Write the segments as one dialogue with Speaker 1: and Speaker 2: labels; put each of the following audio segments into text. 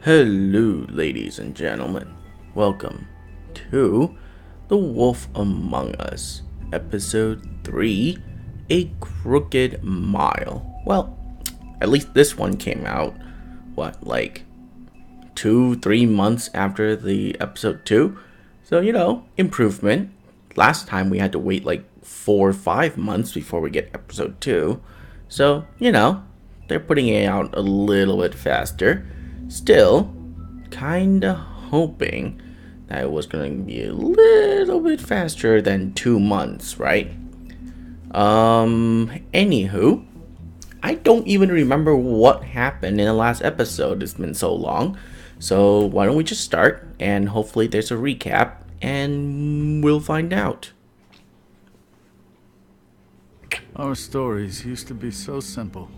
Speaker 1: Hello, ladies and gentlemen. Welcome to The Wolf Among Us, Episode 3, A Crooked Mile. Well, at least this one came out, like 2-3 months after the Episode 2? So, improvement. Last time we had to wait like 4 or 5 months before we get Episode 2. So, they're putting it out a little bit faster. Still, kinda hoping that it was gonna be a little bit faster than 2 months, right? Anywho, I don't even remember what happened in the last episode. It's been so long. So why don't we just start, and hopefully there's a recap, and we'll find out.
Speaker 2: Our stories used to be so simple.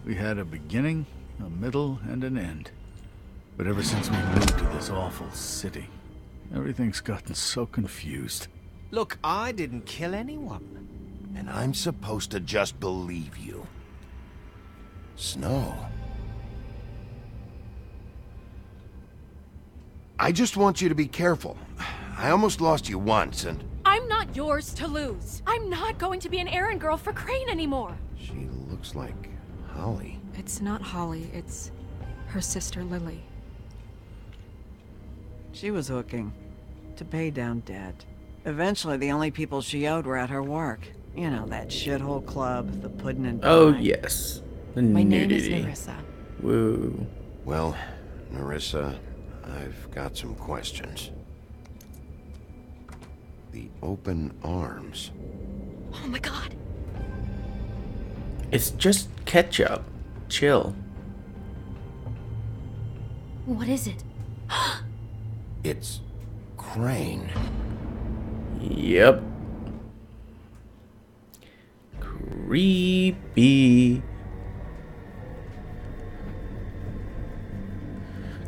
Speaker 2: We had a beginning, a middle, and an end. But ever since we moved to this awful city, everything's gotten so confused.
Speaker 3: Look, I didn't kill anyone.
Speaker 4: And I'm supposed to just believe you. Snow. I just want you to be careful. I almost lost you once, and...
Speaker 5: I'm not yours to lose. I'm not going to be an errand girl for Crane anymore.
Speaker 4: She looks like Holly.
Speaker 6: It's not Holly, it's her sister Lily.
Speaker 7: She was hooking to pay down debt. Eventually, the only people she owed were at her work. You know, that shithole club, the pudding and pie.
Speaker 1: Oh yes, the
Speaker 6: My
Speaker 1: nudity.
Speaker 6: name is Nerissa.
Speaker 1: Woo.
Speaker 4: Well, Nerissa, I've got some questions. The open arms.
Speaker 5: Oh my god.
Speaker 1: It's just ketchup. Chill.
Speaker 5: What is it?
Speaker 4: It's Crane.
Speaker 1: Yep. Creepy.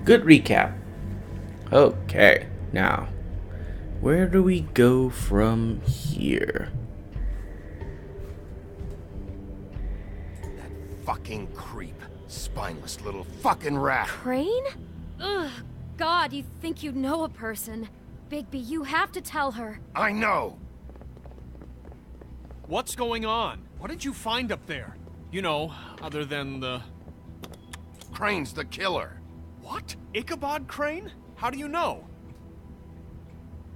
Speaker 1: Good recap. Okay, now, where do we go from here?
Speaker 4: That fucking creep. Spineless little fucking rat.
Speaker 5: Crane? Ugh. God, you think you know a person. Bigby, you have to tell her.
Speaker 4: I know.
Speaker 3: What's going on? What did you find up there? You know, other than the...
Speaker 4: Crane's the killer.
Speaker 3: What? Ichabod Crane? How do you know?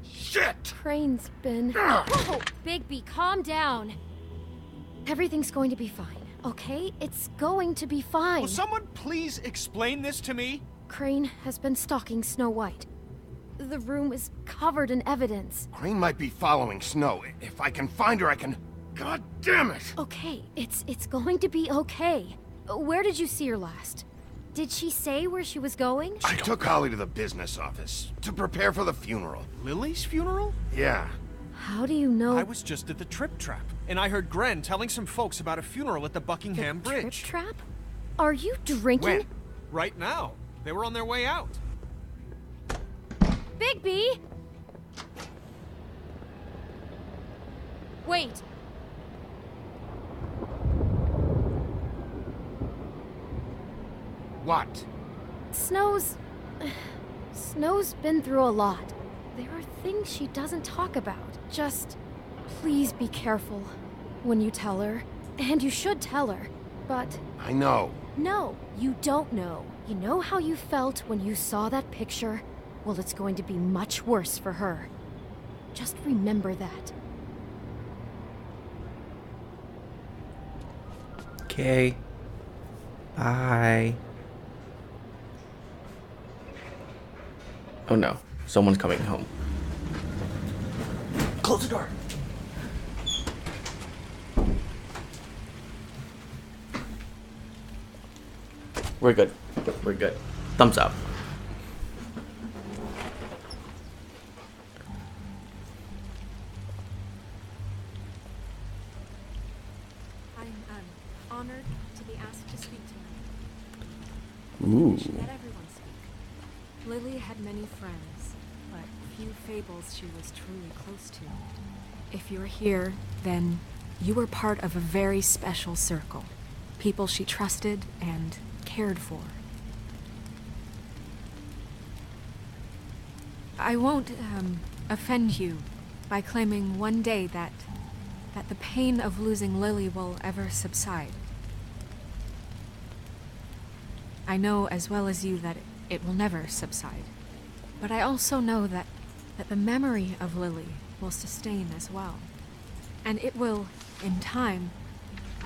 Speaker 4: Shit!
Speaker 5: Crane's been... Whoa! Bigby, calm down. Everything's going to be fine, okay? It's going to be fine.
Speaker 3: Will someone please explain this to me?
Speaker 5: Crane has been stalking Snow White. The room is covered in evidence.
Speaker 4: Crane might be following Snow. If I can find her, I can... God damn it!
Speaker 5: Okay, it's going to be okay. Where did you see her last? Did she say where she was going?
Speaker 4: I took Holly to the business office to prepare for the funeral.
Speaker 3: Lily's funeral?
Speaker 4: Yeah.
Speaker 5: How do you know?
Speaker 3: I was just at the Trip Trap, and I heard Gren telling some folks about a funeral at the Buckingham
Speaker 5: Trip
Speaker 3: Bridge.
Speaker 5: Trap? Are you drinking?
Speaker 4: When?
Speaker 3: Right now. They were on their way out.
Speaker 5: Bigby! Wait.
Speaker 4: What?
Speaker 5: Snow's been through a lot. There are things she doesn't talk about. Just please be careful when you tell her. And you should tell her. But
Speaker 4: I know.
Speaker 5: no, you don't know. You know how you felt when you saw that picture? Well, it's going to be much worse for her. Just remember that.
Speaker 1: Okay. Bye. Oh no, someone's coming home. Close the door. We're good. We're good. Thumbs up.
Speaker 5: I'm honored to be asked to speak tonight.
Speaker 1: Ooh.
Speaker 6: She let everyone speak. Lily had many friends, but few fables she was truly close to. If you're here, then you were part of a very special circle. People she trusted and cared for. I won't, offend you by claiming one day that the pain of losing Lily will ever subside. I know as well as you that it will never subside. But I also know that the memory of Lily will sustain as well. And it will, in time,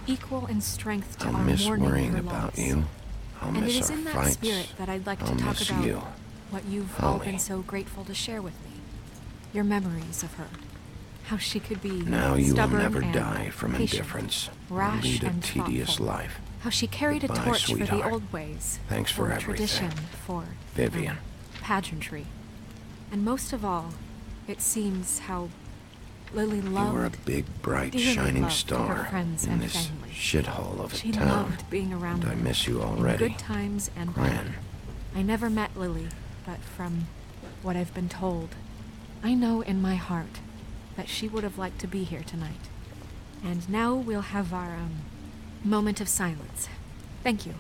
Speaker 6: equal in strength to
Speaker 4: I'll
Speaker 6: our
Speaker 4: miss
Speaker 6: mourning
Speaker 4: worrying
Speaker 6: her
Speaker 4: about
Speaker 6: loss.
Speaker 4: you. I'll
Speaker 6: And it
Speaker 4: miss
Speaker 6: is
Speaker 4: our
Speaker 6: in that
Speaker 4: fights.
Speaker 6: spirit that I'd like to
Speaker 4: I'll
Speaker 6: talk
Speaker 4: miss
Speaker 6: about
Speaker 4: you.
Speaker 6: what you've all
Speaker 4: Holly.
Speaker 6: been so grateful to share with me. Your memories of her. How she could be
Speaker 4: Now you will
Speaker 6: stubborn
Speaker 4: never
Speaker 6: and
Speaker 4: die from
Speaker 6: patient,
Speaker 4: indifference.
Speaker 6: rash
Speaker 4: Lead a
Speaker 6: and
Speaker 4: tedious
Speaker 6: thoughtful.
Speaker 4: life.
Speaker 6: How she carried a
Speaker 4: Goodbye,
Speaker 6: torch for the
Speaker 4: sweetheart.
Speaker 6: old ways.
Speaker 4: Thanks for everything.
Speaker 6: tradition, for
Speaker 4: Vivian.
Speaker 6: pageantry. And most of all, it seems how Lily
Speaker 4: You
Speaker 6: loved,
Speaker 4: were a big, bright,
Speaker 6: dearly
Speaker 4: shining
Speaker 6: loved
Speaker 4: star
Speaker 6: her friends
Speaker 4: in
Speaker 6: and
Speaker 4: this
Speaker 6: family.
Speaker 4: shithole of a
Speaker 6: She
Speaker 4: town.
Speaker 6: loved being around
Speaker 4: And I
Speaker 6: them,
Speaker 4: miss you
Speaker 6: in
Speaker 4: already.
Speaker 6: good times and
Speaker 4: Gran.
Speaker 6: bad. I never met Lily, but from what I've been told, I know in my heart that she would have liked to be here tonight. And now we'll have our moment of silence. Thank you.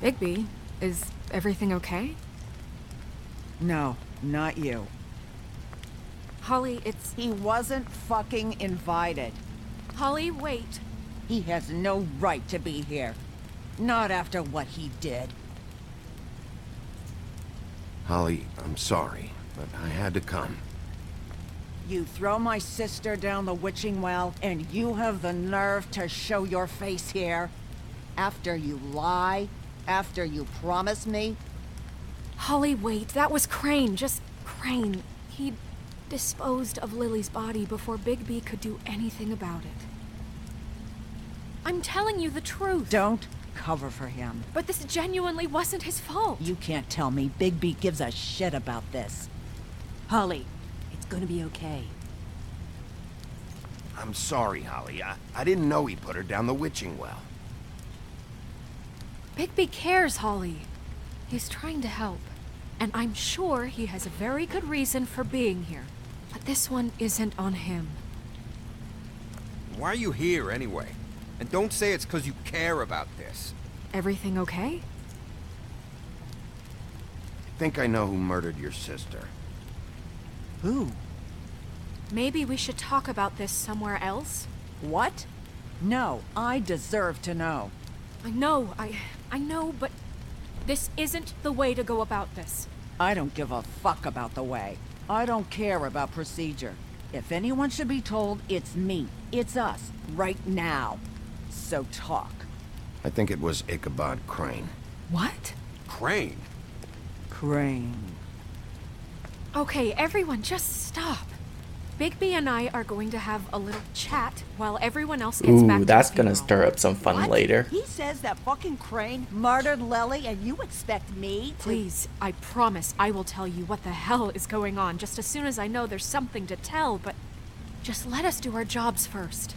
Speaker 6: Bigby, is everything okay?
Speaker 7: No, not you.
Speaker 6: Holly, it's...
Speaker 7: He wasn't fucking invited.
Speaker 6: Holly, wait.
Speaker 7: He has no right to be here. Not after what he did.
Speaker 4: Holly, I'm sorry, but I had to come.
Speaker 7: You throw my sister down the witching well, and you have the nerve to show your face here? After you lie? After you promise me?
Speaker 6: Holly, wait. That was Crane. Just Crane. He disposed of Lily's body before Bigby could do anything about it. I'm telling you the truth.
Speaker 7: Don't cover for him.
Speaker 6: But this genuinely wasn't his fault.
Speaker 7: You can't tell me Bigby gives a shit about this.
Speaker 8: Holly, it's gonna be okay.
Speaker 4: I'm sorry, Holly. I didn't know he put her down the witching well.
Speaker 6: Bigby cares, Holly. He's trying to help. And I'm sure he has a very good reason for being here. But this one isn't on him.
Speaker 9: Why are you here, anyway? And don't say it's because you care about this.
Speaker 6: Everything okay?
Speaker 4: I think I know who murdered your sister.
Speaker 7: Who?
Speaker 6: Maybe we should talk about this somewhere else?
Speaker 7: What? No, I deserve to know.
Speaker 6: I know, but this isn't the way to go about this.
Speaker 7: I don't give a fuck about the way. I don't care about procedure. If anyone should be told, it's me. It's us. Right now. So talk.
Speaker 4: I think it was Ichabod Crane.
Speaker 6: What?
Speaker 9: Crane?
Speaker 7: Crane.
Speaker 6: Okay, everyone, just stop. Bigby and I are going to have a little chat while everyone else gets back
Speaker 1: Ooh,
Speaker 6: to
Speaker 1: that's
Speaker 6: the
Speaker 1: gonna
Speaker 6: funeral.
Speaker 1: stir up some fun later.
Speaker 10: He says that fucking Crane murdered Lily and you expect me to...
Speaker 6: Please, I promise I will tell you what the hell is going on just as soon as I know there's something to tell, but just let us do our jobs first.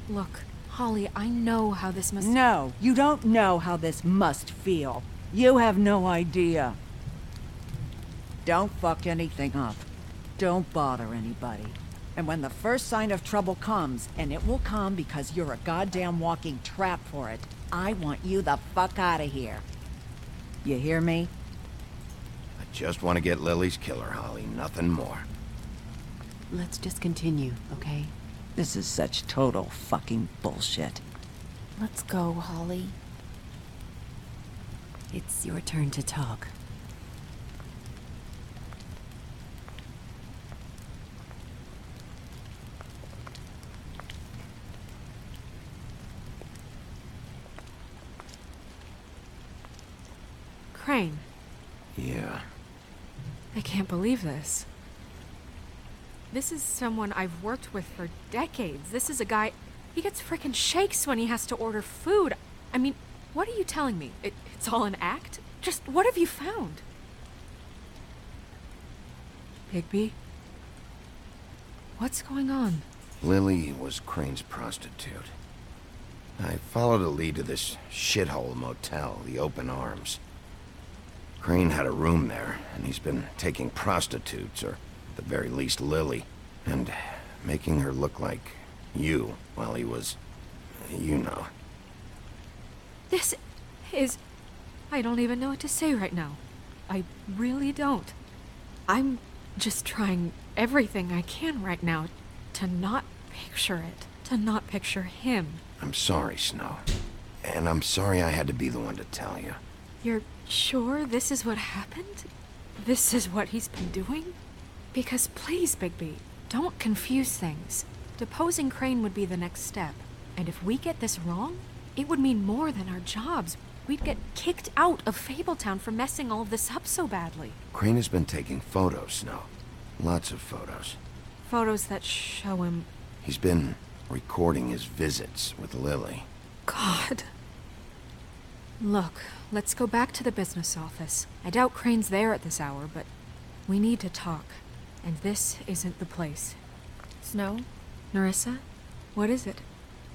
Speaker 6: Look, Holly, I know how this must...
Speaker 7: No, you don't know how this must feel. You have no idea. Don't fuck anything up. Don't bother anybody. And when the first sign of trouble comes, and it will come because you're a goddamn walking trap for it, I want you the fuck out of here. You hear me?
Speaker 4: I just want to get Lily's killer, Holly. Nothing more.
Speaker 8: Let's just continue, okay?
Speaker 7: This is such total fucking bullshit.
Speaker 5: Let's go, Holly.
Speaker 8: It's your turn to talk.
Speaker 6: Crane,
Speaker 4: Yeah.
Speaker 6: I can't believe this. This is someone I've worked with for decades. This is a guy... He gets frickin' shakes when he has to order food. I mean, what are you telling me? It's all an act? Just what have you found? Bigby? What's going on?
Speaker 4: Lily was Crane's prostitute. I followed a lead to this shithole motel, the Open Arms. Crane had a room there, and he's been taking prostitutes, or at the very least Lily, and making her look like you while he was, you know.
Speaker 6: This is... I don't even know what to say right now. I really don't. I'm just trying everything I can right now to not picture it. To not picture him.
Speaker 4: I'm sorry, Snow. And I'm sorry I had to be the one to tell you.
Speaker 6: You're sure this is what happened? This is what he's been doing? Because please, Bigby, don't confuse things. Deposing Crane would be the next step. And if we get this wrong, it would mean more than our jobs. We'd get kicked out of Fabletown for messing all of this up so badly.
Speaker 4: Crane has been taking photos, Snow. Lots of photos.
Speaker 6: Photos that show him...
Speaker 4: He's been recording his visits with Lily.
Speaker 6: God. Look, let's go back to the business office. I doubt Crane's there at this hour, but we need to talk. And this isn't the place.
Speaker 11: Snow?
Speaker 6: Nerissa? What is it?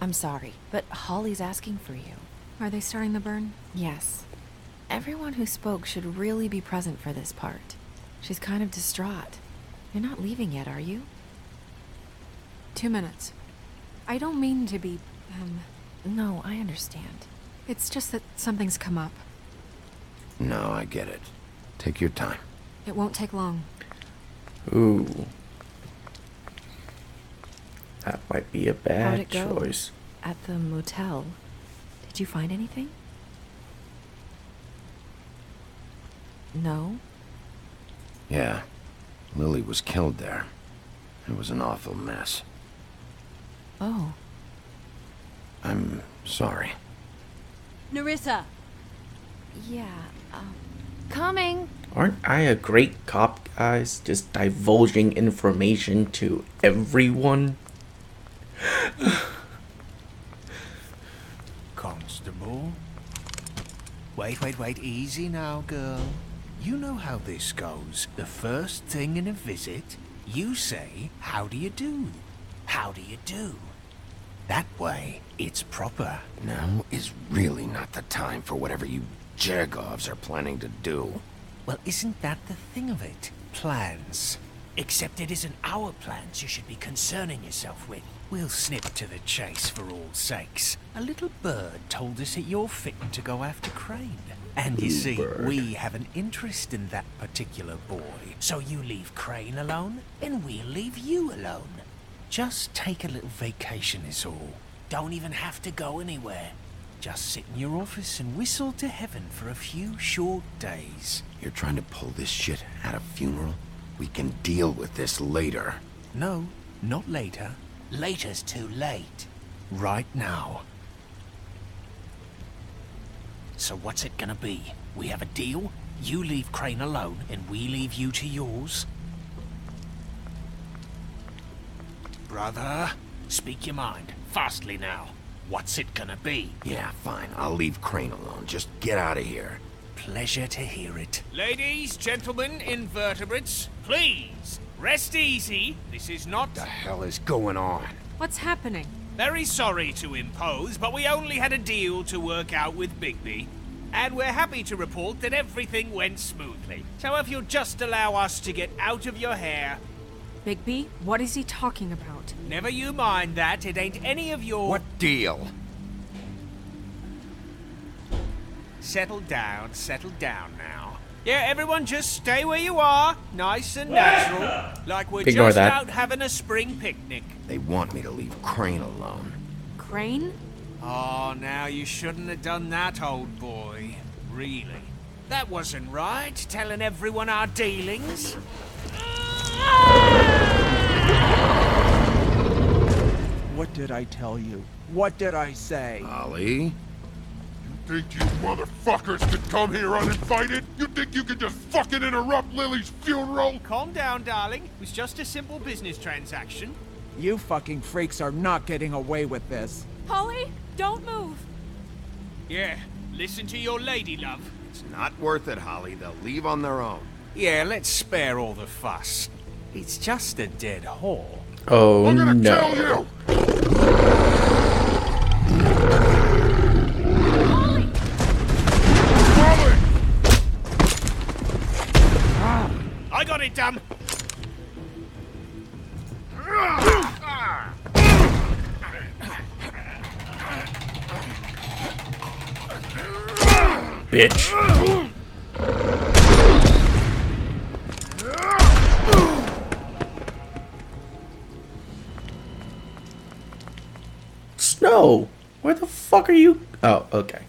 Speaker 11: I'm sorry, but Holly's asking for you.
Speaker 6: Are they starting the burn?
Speaker 11: Yes. Everyone who spoke should really be present for this part. She's kind of distraught. You're not leaving yet, are you?
Speaker 6: 2 minutes. I don't mean to be,
Speaker 11: No, I understand.
Speaker 6: It's just that something's come up.
Speaker 4: No, I get it. Take your time.
Speaker 6: It won't take long.
Speaker 1: Ooh. That might be a
Speaker 11: How'd
Speaker 1: bad
Speaker 11: it go?
Speaker 1: choice.
Speaker 11: At the motel, did you find anything? No?
Speaker 4: Yeah. Lily was killed there. It was an awful mess.
Speaker 11: Oh.
Speaker 4: I'm sorry.
Speaker 10: Nerissa!
Speaker 11: Yeah, coming!
Speaker 1: Aren't I a great cop, guys? Just divulging information to everyone?
Speaker 12: Constable? Wait, easy now, girl. You know how this goes. The first thing in a visit, you say, "How do you do? How do you do?" That way, it's proper.
Speaker 4: Now is really not the time for whatever you Jergovs are planning to do.
Speaker 12: Well, isn't that the thing of it? Plans. Except it isn't our plans you should be concerning yourself with. We'll snip to the chase for all sakes. A little bird told us that you're fitting to go after Crane. And you see, we have an interest in that particular boy. So you leave Crane alone, and we'll leave you alone. Just take a little vacation is all. Don't even have to go anywhere. Just sit in your office and whistle to heaven for a few short days.
Speaker 4: You're trying to pull this shit at a funeral? We can deal with this later.
Speaker 12: No, not later. Later's too late. Right now. So what's it gonna be? We have a deal? You leave Crane alone, and we leave you to yours? Brother, speak your mind. Fastly now. What's it gonna be?
Speaker 4: Yeah, fine. I'll leave Crane alone. Just get out of here.
Speaker 12: Pleasure to hear it.
Speaker 3: Ladies, gentlemen, invertebrates, please, rest easy. This is not...
Speaker 4: What the hell is going on?
Speaker 6: What's happening?
Speaker 3: Very sorry to impose, but we only had a deal to work out with Bigby. And we're happy to report that everything went smoothly. So if you'll just allow us to get out of your hair...
Speaker 6: Bigby, what is he talking about?
Speaker 3: Never you mind that, it ain't any of your...
Speaker 4: What deal?
Speaker 3: Settle down now. Yeah, everyone just stay where you are, nice and natural, like we're
Speaker 1: Ignore
Speaker 3: just
Speaker 1: that.
Speaker 3: out having a spring picnic.
Speaker 4: They want me to leave Crane alone.
Speaker 6: Crane?
Speaker 3: Oh, now you shouldn't have done that, old boy. Really. That wasn't right, telling everyone our dealings.
Speaker 13: What did I tell you? What did I say?
Speaker 4: Ollie?
Speaker 14: Think you motherfuckers could come here uninvited? You think you could just fucking interrupt Lily's funeral?
Speaker 3: Calm down, darling. It was just a simple business transaction.
Speaker 13: You fucking freaks are not getting away with this.
Speaker 6: Holly, don't move.
Speaker 3: Yeah, listen to your lady, love.
Speaker 4: It's not worth it, Holly. They'll leave on their own.
Speaker 12: Yeah, let's spare all the fuss. It's just a dead whore.
Speaker 1: Oh,
Speaker 14: I'm gonna
Speaker 1: no.
Speaker 14: kill you! Holly!
Speaker 1: bitch. Snow, where the fuck are you? Oh, okay.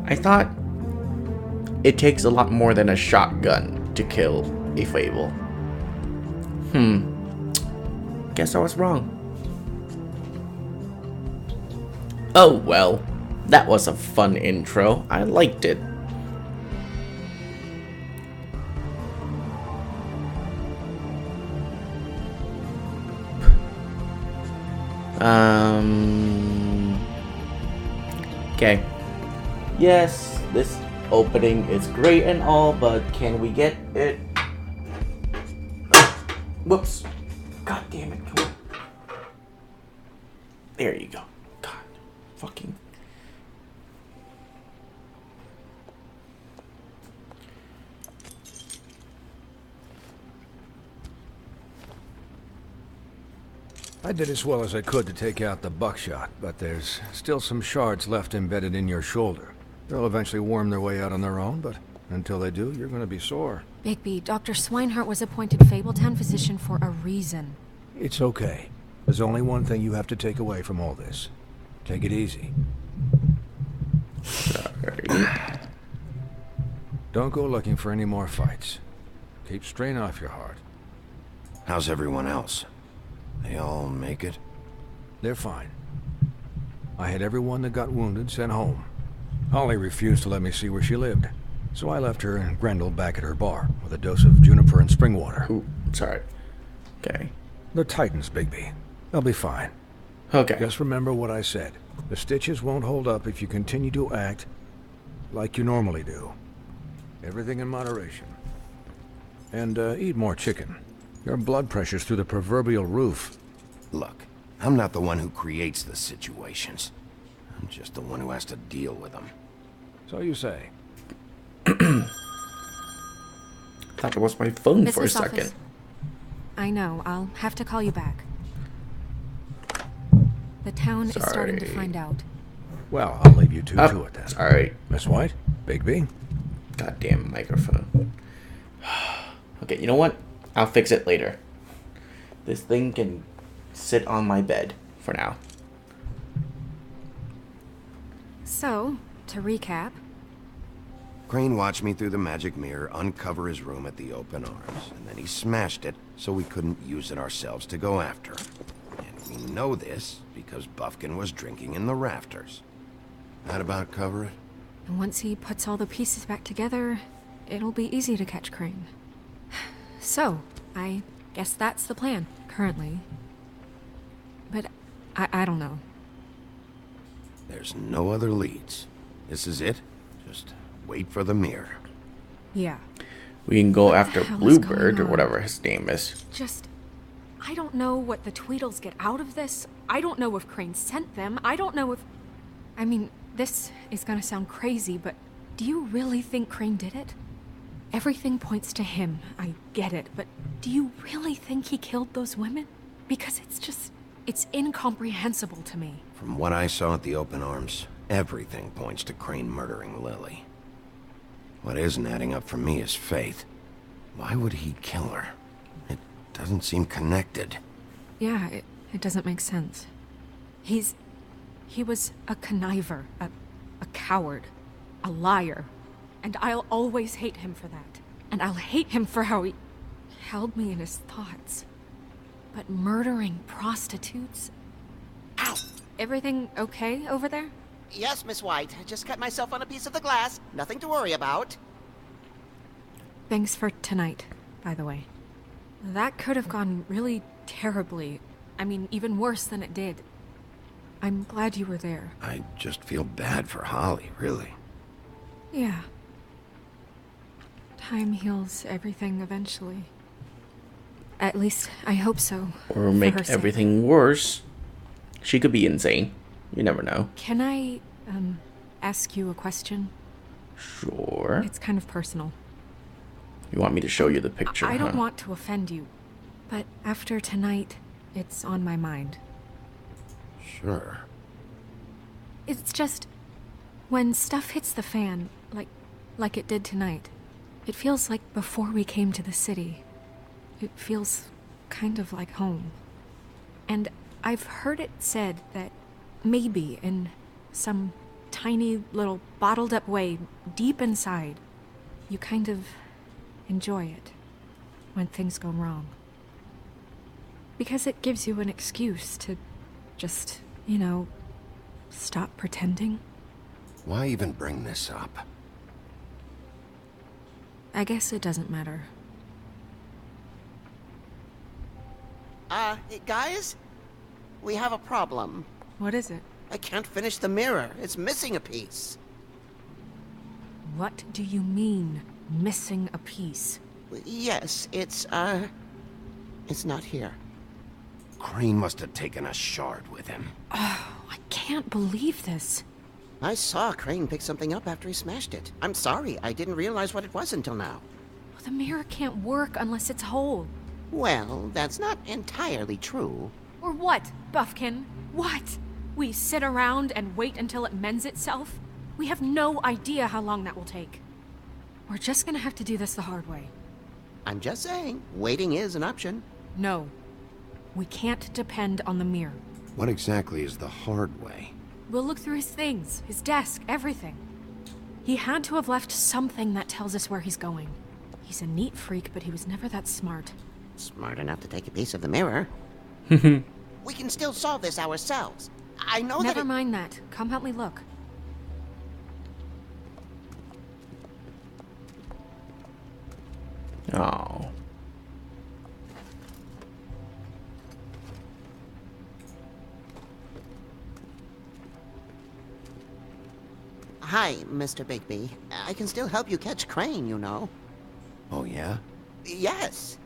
Speaker 1: I thought it takes a lot more than a shotgun to kill a Fable. Guess I was wrong. Oh well, that was a fun intro. I liked it. Okay. Yes, this opening is great and all, but can we get it? Whoops. God damn it. Come on. There you go. God. Fucking.
Speaker 15: I did as well as I could to take out the buckshot, but there's still some shards left embedded in your shoulder. They'll eventually worm their way out on their own, but until they do, you're gonna be sore.
Speaker 6: Bigby, Dr. Swinehart was appointed Fabletown physician for a reason.
Speaker 15: It's okay. There's only one thing you have to take away from all this. Take it easy.
Speaker 1: Sorry.
Speaker 15: Don't go looking for any more fights. Keep strain off your heart.
Speaker 4: How's everyone else? They all make it?
Speaker 15: They're fine. I had everyone that got wounded sent home. Holly refused to let me see where she lived, so I left her and Grendel back at her bar with a dose of juniper and spring water.
Speaker 1: Ooh, sorry. Okay.
Speaker 15: They're Titans, Bigby. They'll be fine.
Speaker 1: Okay.
Speaker 15: Just remember what I said. The stitches won't hold up if you continue to act like you normally do. Everything in moderation. And eat more chicken. Your blood pressure's through the proverbial roof.
Speaker 4: Look, I'm not the one who creates the situations. I'm just the one who has to deal with them.
Speaker 15: So you say.
Speaker 1: Thought it was my phone
Speaker 6: Business
Speaker 1: for a second.
Speaker 6: office. I know. I'll have to call you back. The town is starting to find out.
Speaker 15: Well, I'll leave you two to it then.
Speaker 1: Sorry.
Speaker 15: Miss White? Bigby?
Speaker 1: Goddamn microphone. Okay, you know what? I'll fix it later. This thing can sit on my bed for now.
Speaker 6: So, to recap.
Speaker 4: Crane watched me through the magic mirror uncover his room at the open arms, and then he smashed it so we couldn't use it ourselves to go after him. And we know this because Buffkin was drinking in the rafters. That about cover it?
Speaker 6: And once he puts all the pieces back together, it'll be easy to catch Crane. So, I guess that's the plan, currently. But I don't know.
Speaker 4: There's no other leads. This is it. Just wait for the mirror.
Speaker 6: Yeah.
Speaker 1: We can go
Speaker 6: What the
Speaker 1: after
Speaker 6: hell is
Speaker 1: Bluebird
Speaker 6: going
Speaker 1: or
Speaker 6: on?
Speaker 1: whatever his name is.
Speaker 6: I don't know what the Tweedles get out of this. I don't know if Crane sent them. I don't know if... I mean, this is gonna sound crazy, but do you really think Crane did it? Everything points to him. I get it, but do you really think he killed those women? Because it's incomprehensible to me.
Speaker 4: From what I saw at the open arms, everything points to Crane murdering Lily. What isn't adding up for me is Faith. Why would he kill her? It doesn't seem connected.
Speaker 6: Yeah, it doesn't make sense. He was a conniver, a coward, a liar. And I'll always hate him for that. And I'll hate him for how he held me in his thoughts. But murdering prostitutes?
Speaker 16: Ow!
Speaker 6: Everything okay over there?
Speaker 16: Yes, Miss White. I just cut myself on a piece of the glass. Nothing to worry about.
Speaker 6: Thanks for tonight, by the way. That could have gone really terribly. I mean, even worse than it did. I'm glad you were there.
Speaker 4: I just feel bad for Holly, really.
Speaker 6: Yeah. Time heals everything eventually. At least, I hope so.
Speaker 1: Or make everything worse. She could be insane. You never know.
Speaker 6: Can I, ask you a question?
Speaker 1: Sure.
Speaker 6: It's kind of personal.
Speaker 1: You want me to show you the picture,
Speaker 6: I don't
Speaker 1: huh?
Speaker 6: want to offend you, but after tonight, it's on my mind.
Speaker 4: Sure.
Speaker 6: It's just, when stuff hits the fan, like it did tonight, it feels like before we came to the city. It feels kind of like home. And I've heard it said that maybe in some tiny little bottled up way deep inside, you kind of enjoy it when things go wrong. Because it gives you an excuse to just, stop pretending.
Speaker 4: Why even bring this up?
Speaker 6: I guess it doesn't matter.
Speaker 16: Guys? We have a problem.
Speaker 6: What is it?
Speaker 16: I can't finish the mirror. It's missing a piece.
Speaker 6: What do you mean, missing a piece?
Speaker 16: Yes, it's not here.
Speaker 4: Crane must have taken a shard with him.
Speaker 6: Oh, I can't believe this.
Speaker 16: I saw Crane pick something up after he smashed it. I'm sorry, I didn't realize what it was until now.
Speaker 6: Well, the mirror can't work unless it's whole.
Speaker 16: Well, that's not entirely true.
Speaker 6: Or what, Buffkin? What? We sit around and wait until it mends itself? We have no idea how long that will take. We're just gonna have to do this the hard way.
Speaker 16: I'm just saying, waiting is an option.
Speaker 6: No. We can't depend on the mirror.
Speaker 4: What exactly is the hard way?
Speaker 6: We'll look through his things, his desk, everything. He had to have left something that tells us where he's going. He's a neat freak, but he was never that smart.
Speaker 16: Smart enough to take a piece of the mirror. We can still solve this ourselves. I know
Speaker 6: Never mind that. Come help me look.
Speaker 1: Oh.
Speaker 16: Hi, Mr. Bigby. I can still help you catch Crane, you know.
Speaker 4: Oh, yeah?
Speaker 16: Yes.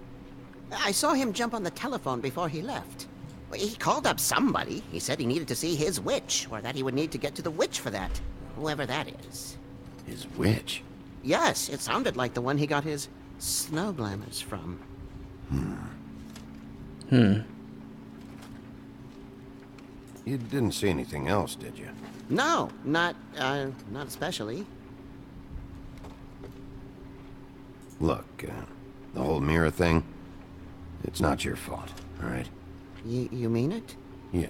Speaker 16: I saw him jump on the telephone before he left. He called up somebody. He said he needed to see his witch, or that he would need to get to the witch for that. Whoever that is.
Speaker 4: His witch?
Speaker 16: Yes, it sounded like the one he got his snow glamours from.
Speaker 4: You didn't see anything else, did you?
Speaker 16: No, not especially.
Speaker 4: Look, the whole mirror thing, it's not your fault, all right?
Speaker 16: You mean it?
Speaker 4: Yeah.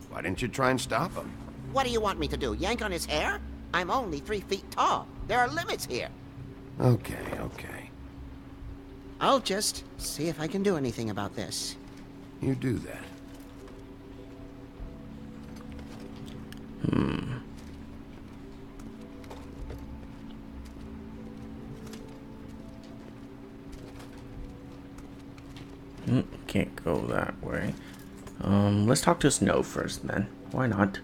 Speaker 4: Why didn't you try and stop him?
Speaker 16: What do you want me to do, yank on his hair? I'm only 3 feet tall. There are limits here.
Speaker 4: Okay.
Speaker 16: I'll just see if I can do anything about this.
Speaker 4: You do that.
Speaker 1: Can't go that way. Let's talk to Snow first, then. Why not?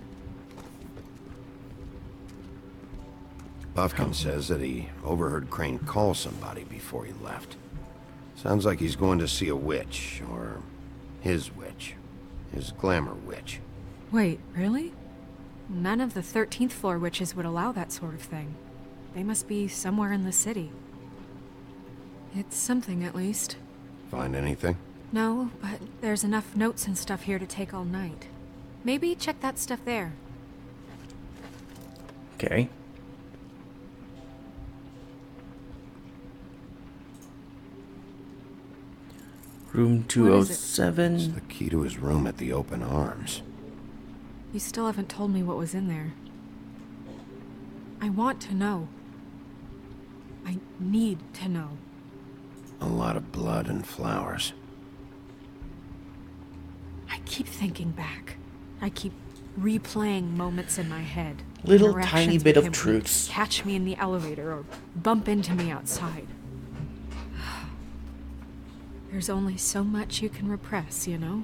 Speaker 4: Buffkin says that he overheard Crane call somebody before he left. Sounds like he's going to see a witch, or his witch. His glamour witch.
Speaker 6: Wait, really? None of the 13th floor witches would allow that sort of thing. They must be somewhere in the city. It's something, at least.
Speaker 4: Find anything?
Speaker 6: No, but there's enough notes and stuff here to take all night. Maybe check that stuff there.
Speaker 1: Okay. Room 207.
Speaker 4: It's the key to his room at the Open Arms.
Speaker 6: You still haven't told me what was in there. I want to know. I need to know.
Speaker 4: A lot of blood and flowers.
Speaker 6: I keep thinking back. I keep replaying moments in my head.
Speaker 1: Little tiny
Speaker 6: Interactions
Speaker 1: bit
Speaker 6: with
Speaker 1: of
Speaker 6: him
Speaker 1: truths.
Speaker 6: who'd catch me in the elevator or bump into me outside. There's only so much you can repress, you know?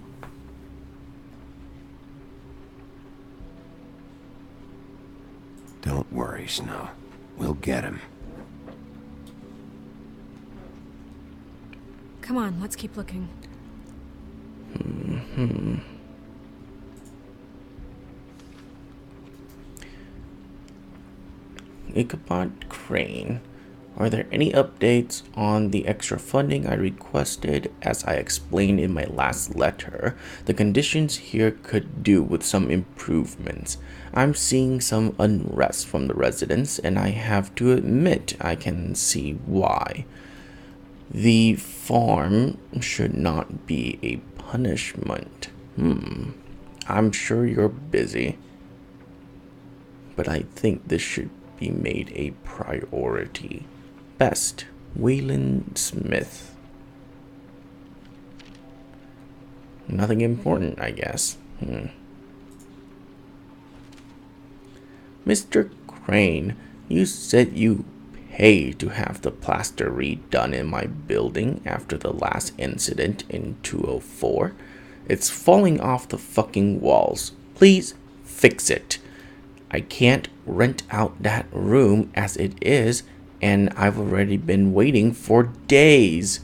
Speaker 4: Don't worry, Snow. We'll get him.
Speaker 6: Come on, let's keep looking.
Speaker 1: Ichabod Crane. Are there any updates on the extra funding I requested? As I explained in my last letter, the conditions here could do with some improvements. I'm seeing some unrest from the residents, and I have to admit I can see why. The farm should not be a punishment. I'm sure you're busy, but I think this should be made a priority. Best, Waylon Smith. Nothing important, I guess. Mr. Crane, you said you paid to have the plaster redone in my building after the last incident in 204. It's falling off the fucking walls. Please fix it. I can't rent out that room as it is, and I've already been waiting for days.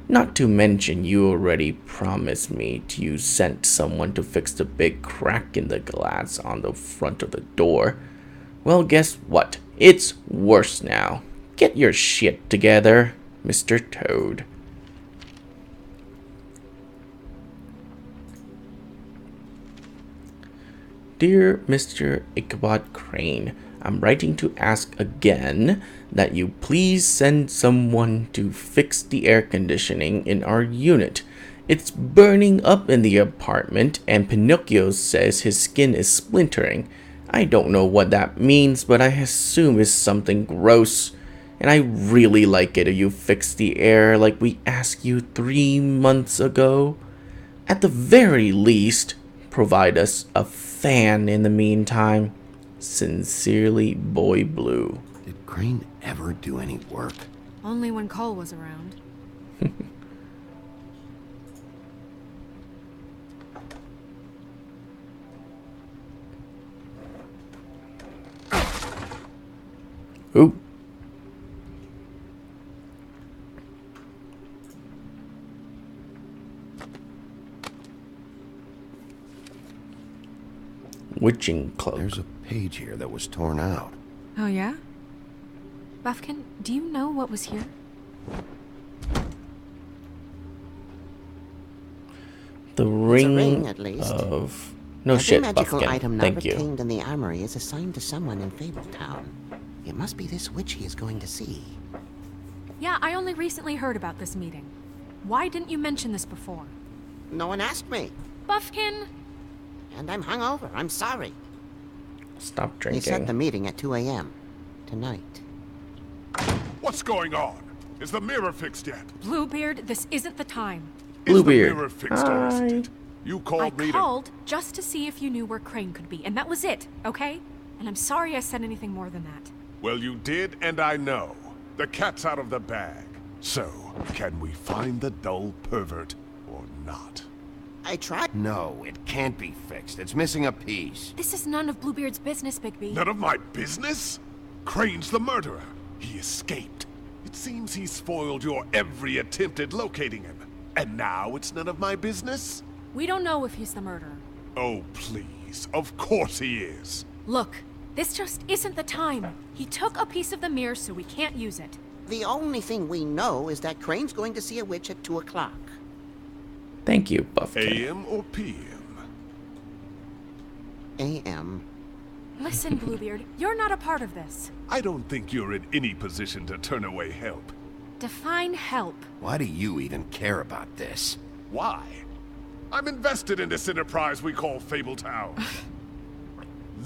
Speaker 1: Not to mention you already promised me you sent someone to fix the big crack in the glass on the front of the door. Well, guess what? It's worse now. Get your shit together, Mr. Toad. Dear Mr. Ichabod Crane, I'm writing to ask again that you please send someone to fix the air conditioning in our unit. It's burning up in the apartment, and Pinocchio says his skin is splintering. I don't know what that means, but I assume it's something gross. And I really like it if you fix the air like we asked you 3 months ago. At the very least, provide us a fan in the meantime. Sincerely, Boy Blue.
Speaker 4: Did Crane ever do any work?
Speaker 6: Only when Cole was around.
Speaker 1: Ooh. Witching cloak.
Speaker 4: There's a page here that was torn out.
Speaker 6: Oh, yeah? Buffkin, do you know what was here?
Speaker 1: The ring,
Speaker 16: ring at least.
Speaker 1: Of... No
Speaker 16: Every
Speaker 1: shit,
Speaker 16: magical
Speaker 1: Buffkin.
Speaker 16: item not
Speaker 1: Thank you.
Speaker 16: retained in the armory is assigned to someone in Fabletown. It must be this witch he is going to see.
Speaker 6: Yeah, I only recently heard about this meeting. Why didn't you mention this before?
Speaker 16: No one asked me.
Speaker 6: Buffkin!
Speaker 16: And I'm hungover. I'm sorry.
Speaker 1: Stop
Speaker 16: They
Speaker 1: drinking.
Speaker 16: set the meeting at 2 a.m. tonight.
Speaker 14: What's going on? Is the mirror fixed yet?
Speaker 6: Bluebeard, this isn't the time.
Speaker 1: Bluebeard.
Speaker 14: Is the mirror fixed or isn't it? You called me
Speaker 6: I called just to see if you knew where Crane could be, and that was it, okay? And I'm sorry I said anything more than that.
Speaker 14: Well, you did, and I know. The cat's out of the bag. So, can we find the dull pervert or not?
Speaker 16: I tried.
Speaker 4: No, it can't be fixed. It's missing a piece.
Speaker 6: This is none of Bluebeard's business, Bigby.
Speaker 14: None of my business? Crane's the murderer. He escaped. It seems he spoiled your every attempt at locating him. And now it's none of my business?
Speaker 6: We don't know if he's the murderer.
Speaker 14: Oh, please. Of course he is.
Speaker 6: Look, this just isn't the time. He took a piece of the mirror, so we can't use it.
Speaker 16: The only thing we know is that Crane's going to see a witch at 2 o'clock.
Speaker 1: Thank you, Buffkin.
Speaker 14: AM or PM?
Speaker 16: AM.
Speaker 6: Listen, Bluebeard, you're not a part of this.
Speaker 14: I don't think you're in any position to turn away help.
Speaker 6: Define help.
Speaker 4: Why do you even care about this?
Speaker 14: Why? I'm invested in this enterprise we call Fabletown.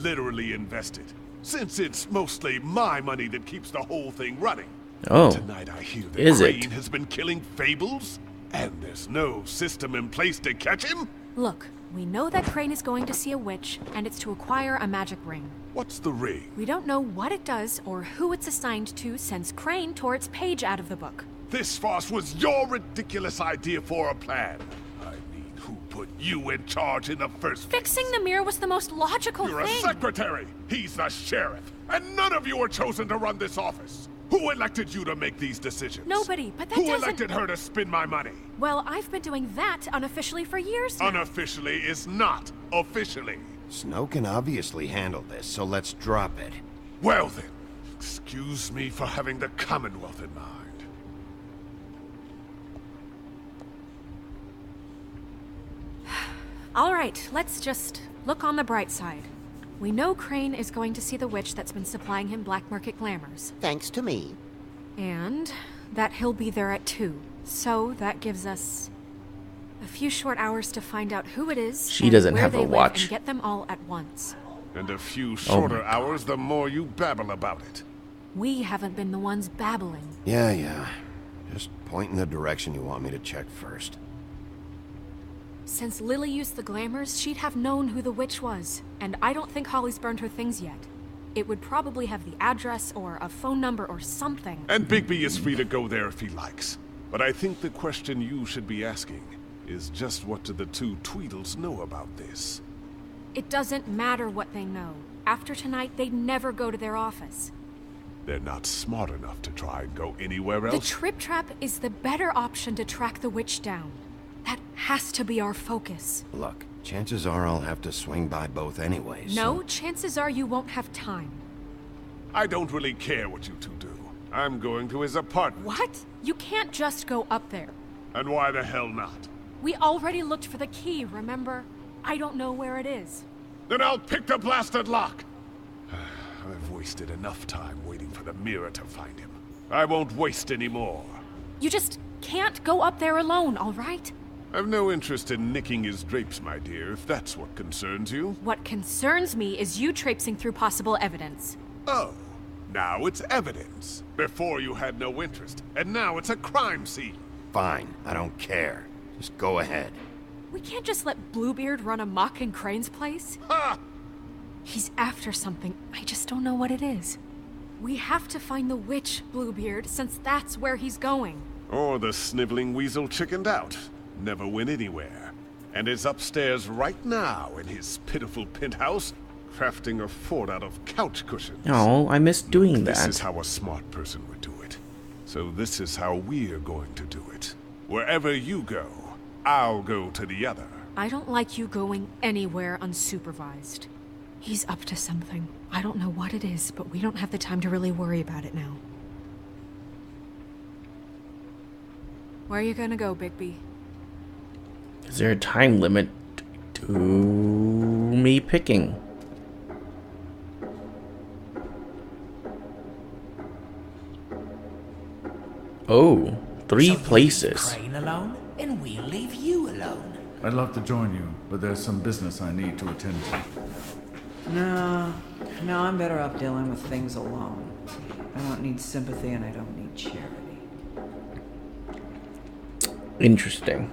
Speaker 14: Literally invested. Since it's mostly my money that keeps the whole thing running.
Speaker 1: Oh.
Speaker 14: Tonight I hear that
Speaker 1: Is
Speaker 14: Crane
Speaker 1: it?
Speaker 14: has been killing fables, and there's no system in place to catch him?
Speaker 6: Look, we know that Crane is going to see a witch, and it's to acquire a magic ring.
Speaker 14: What's the ring?
Speaker 6: We don't know what it does or who it's assigned to since Crane tore its page out of the book.
Speaker 14: This farce was your ridiculous idea for a plan. I mean, who put you in charge in the first place?
Speaker 6: Fixing the mirror was the most logical
Speaker 14: You're
Speaker 6: thing.
Speaker 14: a secretary. He's the sheriff. And none of you were chosen to run this office. Who elected you to make these decisions?
Speaker 6: Nobody, but that
Speaker 14: Who
Speaker 6: doesn't...
Speaker 14: elected her to spend my money?
Speaker 6: Well, I've been doing that unofficially for years now.
Speaker 14: Unofficially is not officially.
Speaker 4: Snow can obviously handle this, so let's drop it.
Speaker 14: Well then, Excuse me for having the Commonwealth in mind.
Speaker 6: All right, let's just look on the bright side. We know Crane is going to see the witch that's been supplying him black market glamours.
Speaker 16: Thanks to me.
Speaker 6: And that he'll be there at 2. So that gives us a few short hours to find out who it is.
Speaker 1: She doesn't
Speaker 6: where
Speaker 1: have
Speaker 6: they
Speaker 1: a
Speaker 6: live
Speaker 1: watch.
Speaker 6: And get them all at once.
Speaker 14: And a few shorter
Speaker 1: my
Speaker 14: hours, the more you babble about it.
Speaker 6: We haven't been the ones babbling.
Speaker 4: Yeah. Just point in the direction you want me to check first.
Speaker 6: Since Lily used the glamours, she'd have known who the witch was. And I don't think Holly's burned her things yet. It would probably have the address or a phone number or something.
Speaker 14: And Bigby is free to go there if he likes. But I think the question you should be asking is just what do the two Tweedles know about this?
Speaker 6: It doesn't matter what they know. After tonight, they'd never go to their office.
Speaker 14: They're not smart enough to try and go anywhere
Speaker 6: The
Speaker 14: else.
Speaker 6: Trip Trap is the better option to track the witch down. That has to be our focus.
Speaker 4: Look, chances are I'll have to swing by both anyways.
Speaker 6: No,
Speaker 4: so-
Speaker 6: chances are you won't have time.
Speaker 14: I don't really care what you two do. I'm going to his apartment.
Speaker 6: What? You can't just go up there.
Speaker 14: And why the hell not?
Speaker 6: We already looked for the key, remember? I don't know where it is.
Speaker 14: Then I'll pick the blasted lock! I've wasted enough time waiting for the mirror to find him. I won't waste any more.
Speaker 6: You just can't go up there alone, all right?
Speaker 14: I've no interest in nicking his drapes, my dear, if that's what concerns you.
Speaker 6: What concerns me is you traipsing through possible evidence.
Speaker 14: Oh, now it's evidence. Before you had no interest, and now it's a crime scene.
Speaker 4: Fine, I don't care. Just go ahead.
Speaker 6: We can't just let Bluebeard run amok in Crane's place.
Speaker 14: Ha!
Speaker 6: He's after something. I just don't know what it is. We have to find the witch, Bluebeard, since that's where he's going.
Speaker 14: Or the sniveling weasel chickened out. Never went anywhere. And is upstairs right now in his pitiful penthouse, crafting a fort out of couch cushions.
Speaker 1: Oh, I miss doing
Speaker 14: This
Speaker 1: that.
Speaker 14: is how a smart person would do it. So this is how we're going to do it. Wherever you go, I'll go to the other.
Speaker 6: I don't like you going anywhere unsupervised. He's up to something. I don't know what it is, but we don't have the time to really worry about it now. Where are you gonna go, Bigby?
Speaker 1: Is there a time limit to me picking? Oh, 3 places.
Speaker 12: Crane alone, and we'll leave you alone.
Speaker 2: I'd love to join you, but there's some business I need to attend to.
Speaker 7: No, I'm better off dealing with things alone. I don't need sympathy and I don't need charity.
Speaker 1: Interesting.